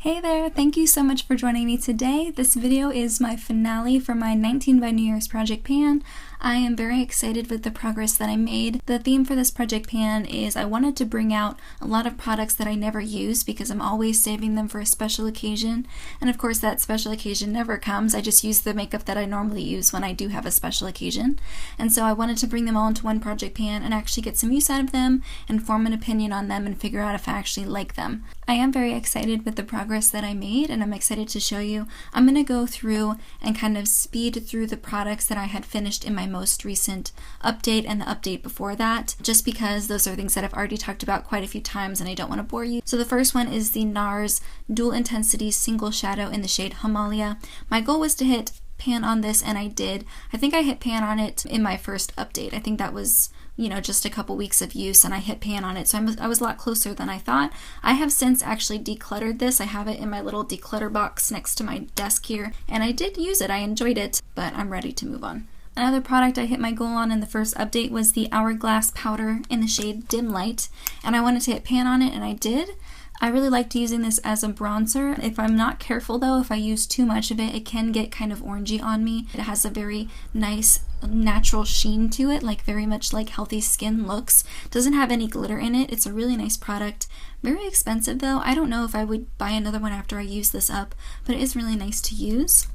Hey there, thank you so much for joining me today. This video is my finale for my 19 by New Year's project pan. I am very excited with the progress that I made. The theme for this project pan is I wanted to bring out a lot of products that I never use because I'm always saving them for a special occasion. And of course that special occasion never comes. I just use the makeup that I normally use when I do have a special occasion. And so I wanted to bring them all into one project pan and actually get some use out of them and form an opinion on them and figure out if I actually like them. I am very excited with the progress that I made and I'm excited to show you. I'm going to go through and kind of speed through the products that I had finished in my most recent update and the update before that, just because those are things that I've already talked about quite a few times and I don't want to bore you. So the first one is the Nars Dual Intensity Single Shadow in the shade Himalia. My goal was to hit pan on this and I did. I think I hit pan on it in my first update. I think that was just a couple weeks of use and I hit pan on it, so I was a lot closer than I thought. I have since actually decluttered this. I have it in my little declutter box next to my desk here, and I did use it. I enjoyed it, but I'm ready to move on. Another product I hit my goal on in the first update was the Hourglass powder in the shade Dim Light, and I wanted to hit pan on it, and I did. I really liked using this as a bronzer. If I'm not careful though, if I use too much of it, it can get kind of orangey on me. It has a very nice natural sheen to it, like very much like healthy skin looks. Doesn't have any glitter in it. It's a really nice product. Very expensive though. I don't know if I would buy another one after I use this up, but it is really nice to use.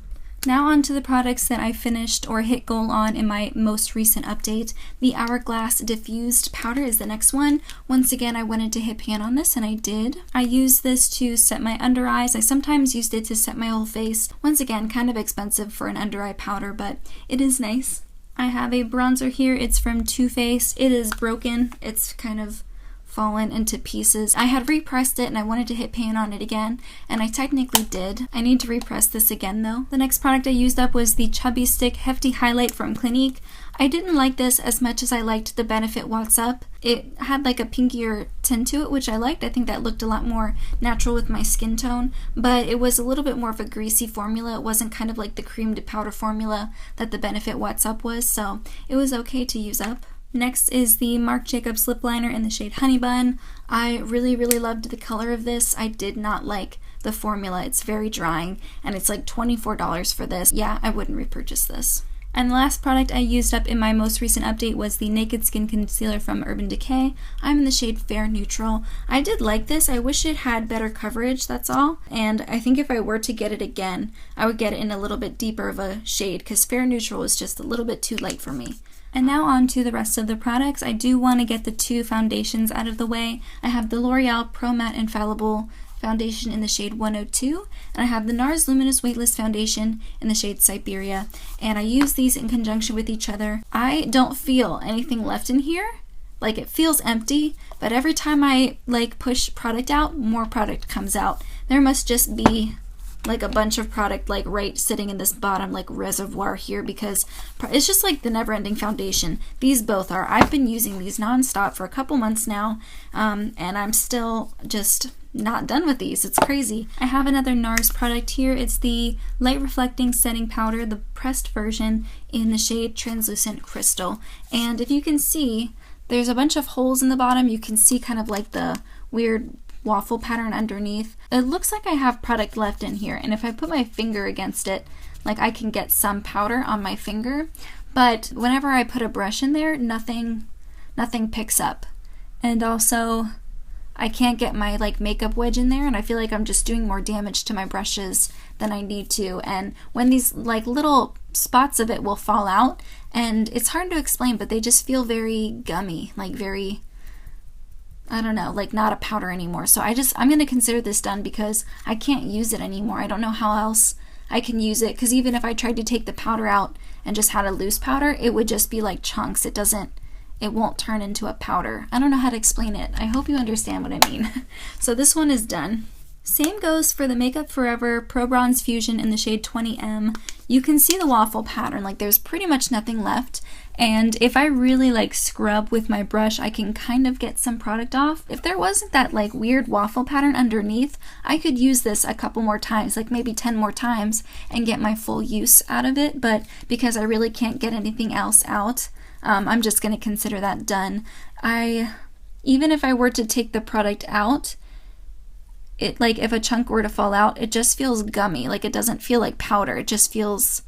Now on to the products that I finished or hit goal on in my most recent update. The Hourglass Diffused powder is the next one. Once again, I wanted to hit pan on this and I did. I used this to set my under eyes. I sometimes used it to set my whole face. Once again, kind of expensive for an under eye powder, but it is nice. I have a bronzer here. It's from Too Faced. It is broken. It's kind of fallen into pieces. I had repressed it and I wanted to hit pan on it again, and I technically did. I need to repress this again though. The next product I used up was the Chubby Stick Hefty Highlight from Clinique. I didn't like this as much as I liked the Benefit What's Up. It had like a pinkier tint to it, which I liked. I think that looked a lot more natural with my skin tone, but it was a little bit more of a greasy formula. It wasn't kind of like the cream to powder formula that the Benefit What's Up was, so it was okay to use up. Next is the Marc Jacobs lip liner in the shade Honey Bun. I really loved the color of this. I did not like the formula. It's very drying and it's like $24 for this. Yeah, I wouldn't repurchase this. And the last product I used up in my most recent update was the Naked Skin Concealer from Urban Decay. I'm in the shade Fair Neutral. I did like this. I wish it had better coverage, that's all. And I think if I were to get it again, I would get it in a little bit deeper of a shade because Fair Neutral was just a little bit too light for me. And now on to the rest of the products. I do want to get the two foundations out of the way. I have the L'Oreal Pro Matte Infallible foundation in the shade 102, and I have the Nars Luminous Weightless foundation in the shade Siberia, and I use these in conjunction with each other. I don't feel anything left in here. Like, it feels empty, but every time I push product out, more product comes out. There must just be like a bunch of product right sitting in this bottom reservoir here, because it's just like the never-ending foundation. These both are. I've been using these non-stop for a couple months now, and I'm still just not done with these. It's crazy. I have another Nars product here. It's the Light Reflecting Setting Powder, the pressed version in the shade Translucent Crystal. And if you can see, there's a bunch of holes in the bottom. You can see kind of like the weird waffle pattern underneath. It looks like I have product left in here, and if I put my finger against it, I can get some powder on my finger, but whenever I put a brush in there, nothing picks up. And also I can't get my makeup wedge in there, and I feel like I'm just doing more damage to my brushes than I need to. And when these little spots of it will fall out, and it's hard to explain, but they just feel very gummy, very, I don't know, not a powder anymore. So I'm going to consider this done because I can't use it anymore. I don't know how else I can use it, because even if I tried to take the powder out and just had a loose powder, it would just be like chunks. It won't turn into a powder. I don't know how to explain it. I hope you understand what I mean. So this one is done. Same goes for the Makeup Forever Pro Bronze Fusion in the shade 20M. You can see the waffle pattern, there's pretty much nothing left. And if I really scrub with my brush, I can kind of get some product off. If there wasn't that weird waffle pattern underneath, I could use this a couple more times, maybe 10 more times, and get my full use out of it. But because I really can't get anything else out, I'm just going to consider that done. Even if I were to take the product out, it, like if a chunk were to fall out, it just feels gummy. Like it doesn't feel like powder. It just feels,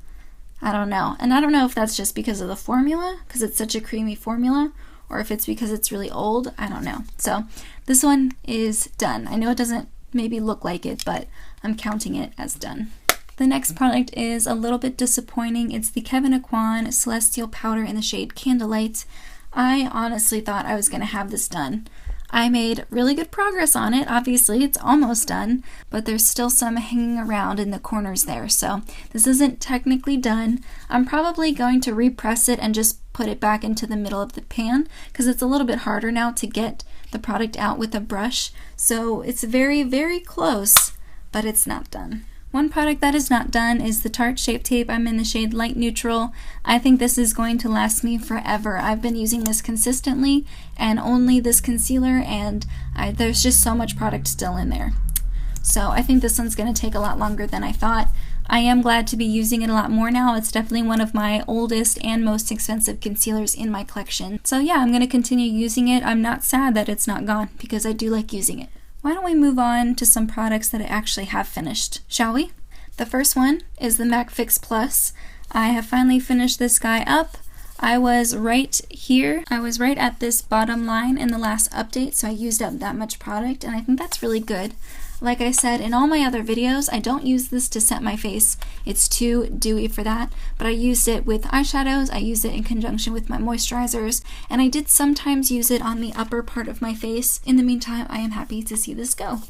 I don't know. And I don't know if that's just because of the formula, because it's such a creamy formula, or if it's because it's really old. I don't know. So this one is done. I know it doesn't maybe look like it, but I'm counting it as done. The next product is a little bit disappointing. It's the Quan Celestial Powder in the shade Candlelight. I honestly thought I was going to have this done. I made really good progress on it. Obviously, it's almost done, but there's still some hanging around in the corners there. So this isn't technically done. I'm probably going to repress it and just put it back into the middle of the pan because it's a little bit harder now to get the product out with a brush. So it's very, very close, but it's not done. One product that is not done is the Tarte Shape Tape. I'm in the shade Light Neutral. I think this is going to last me forever. I've been using this consistently and only this concealer, and there's just so much product still in there. So I think this one's going to take a lot longer than I thought. I am glad to be using it a lot more now. It's definitely one of my oldest and most expensive concealers in my collection. So yeah, I'm going to continue using it. I'm not sad that it's not gone because I do like using it. Why don't we move on to some products that I actually have finished, shall we? The first one is the MAC Fix Plus. I have finally finished this guy up. I was right here. I was right at this bottom line in the last update, so I used up that much product, and I think that's really good. Like I said in all my other videos, I don't use this to set my face. It's too dewy for that, but I used it with eyeshadows, I used it in conjunction with my moisturizers, and I did sometimes use it on the upper part of my face. In the meantime, I am happy to see this go.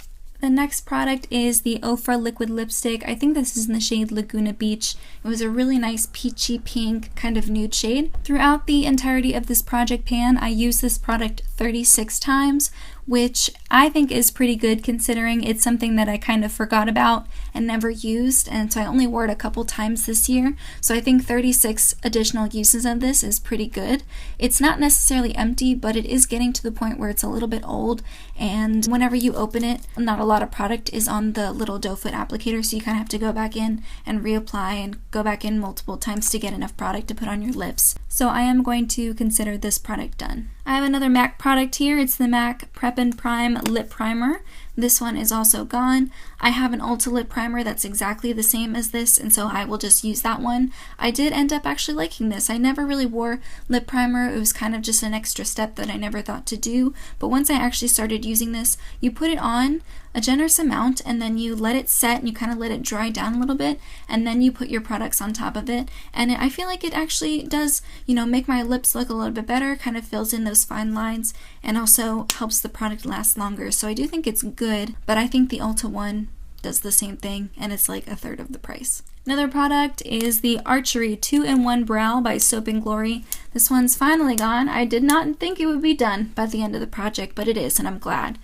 The next product is the Ofra Liquid Lipstick. I think this is in the shade Laguna Beach. It was a really nice peachy pink kind of nude shade. Throughout the entirety of this project pan, I used this product 36 times, which I think is pretty good considering it's something that I kind of forgot about and never used, and so I only wore it a couple times this year. So I think 36 additional uses of this is pretty good. It's not necessarily empty, but it is getting to the point where it's a little bit old, and whenever you open it, not a lot of product is on the little doe foot applicator, so you kind of have to go back in and reapply and go back in multiple times to get enough product to put on your lips. So I am going to consider this product done. I have another MAC product here. It's the MAC Prep and Prime Lip Primer. This one is also gone. I have an Ulta lip primer that's exactly the same as this, and so I will just use that one. I did end up actually liking this. I never really wore lip primer. It was kind of just an extra step that I never thought to do, but once I actually started using this, you put it on a generous amount and then you let it set and you kind of let it dry down a little bit, and then you put your products on top of it, and I feel like it actually does, you know, make my lips look a little bit better, kind of fills in those fine lines, and also helps the product last longer. So I do think it's good, but I think the Ulta one does the same thing, and it's like a third of the price. Another product is the Archery 2-in-1 Brow by Soap & Glory. This one's finally gone. I did not think it would be done by the end of the project, but it is, and I'm glad.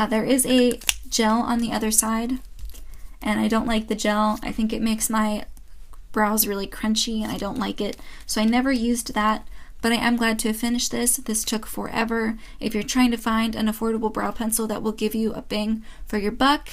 There is a gel on the other side, and I don't like the gel. I think it makes my brows really crunchy, and I don't like it, so I never used that. But I am glad to have finished this. This took forever. If you're trying to find an affordable brow pencil that will give you a bang for your buck,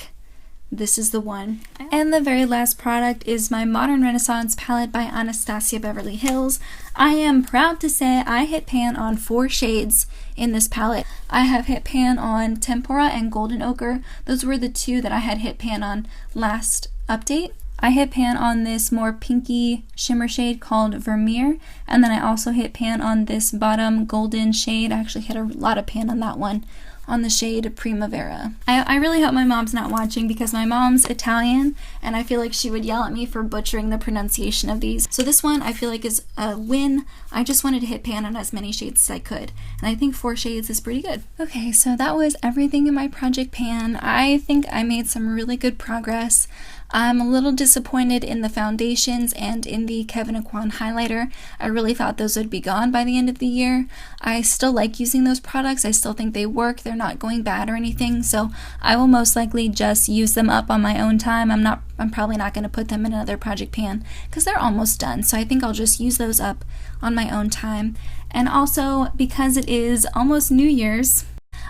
this is the one. And the very last product is my Modern Renaissance palette by Anastasia Beverly Hills. I am proud to say I hit pan on 4 shades in this palette. I have hit pan on Tempera and Golden Ochre. Those were the 2 that I had hit pan on last update. I hit pan on this more pinky shimmer shade called Vermeer, and then I also hit pan on this bottom golden shade. I actually hit a lot of pan on that one, on the shade Primavera. I really hope my mom's not watching because my mom's Italian and I feel like she would yell at me for butchering the pronunciation of these. So this one I feel like is a win. I just wanted to hit pan on as many shades as I could, and I think 4 shades is pretty good. Okay, so that was everything in my project pan. I think I made some really good progress. I'm a little disappointed in the foundations and in the Kevyn and Quan highlighter. I really thought those would be gone by the end of the year. I still like using those products. I still think they work. They're not going bad or anything, so I will most likely just use them up on my own time. I'm probably not going to put them in another project pan because they're almost done, so I think I'll just use those up on my own time. And also, because it is almost New Year's,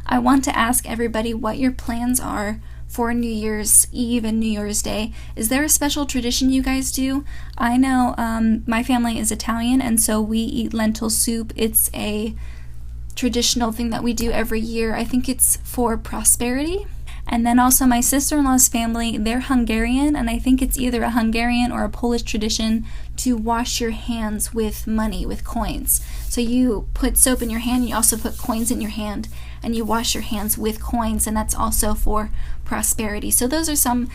I want to ask everybody what your plans are for New Year's Eve and New Year's Day. Is there a special tradition you guys do? I know my family is Italian, and so we eat lentil soup. It's a traditional thing that we do every year. I think it's for prosperity. And then also my sister-in-law's family, they're Hungarian, and I think it's either a Hungarian or a Polish tradition to wash your hands with money, with coins. So you put soap in your hand, you also put coins in your hand, and you wash your hands with coins, and that's also for prosperity. So those are some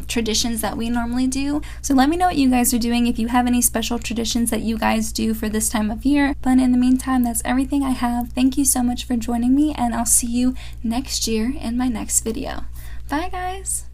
traditions that we normally do. So let me know what you guys are doing, if you have any special traditions that you guys do for this time of year. But in the meantime, that's everything I have. Thank you so much for joining me, and I'll see you next year in my next video. Bye guys!